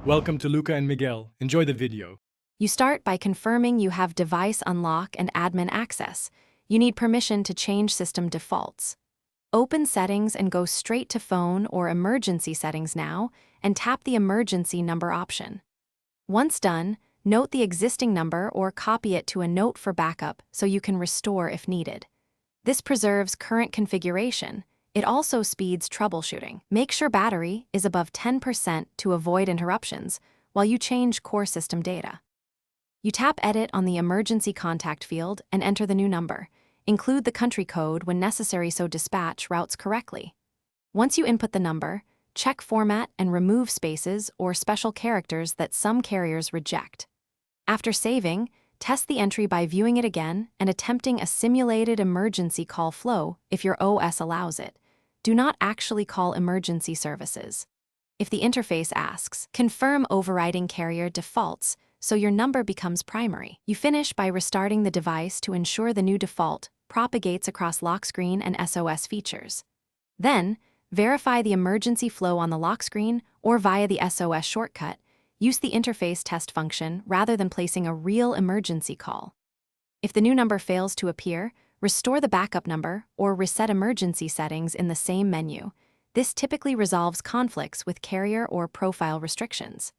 Welcome to Luca and Miguel. Enjoy the video. You start by confirming you have device unlock and admin access. You need permission to change system defaults. Open Settings and go straight to Phone or Emergency Settings now, and tap the Emergency Number option. Once done, note the existing number or copy it to a note for backup so you can restore if needed. This preserves current configuration. It also speeds troubleshooting. Make sure battery is above 10% to avoid interruptions while you change core system data. You tap Edit on the Emergency Contact field and enter the new number. Include the country code when necessary so dispatch routes correctly. Once you input the number, check format and remove spaces or special characters that some carriers reject. After saving, test the entry by viewing it again and attempting a simulated emergency call flow if your OS allows it. Do not actually call emergency services. If the interface asks, confirm overriding carrier defaults so your number becomes primary. You finish by restarting the device to ensure the new default propagates across lock screen and SOS features. Then, verify the emergency flow on the lock screen or via the SOS shortcut. Use the interface test function rather than placing a real emergency call. If the new number fails to appear, restore the backup number or reset emergency settings in the same menu. This typically resolves conflicts with carrier or profile restrictions.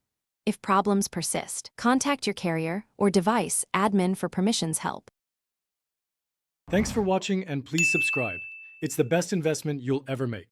If problems persist, contact your carrier or device admin for permissions help. Thanks for watching and please subscribe. It's the best investment you'll ever make.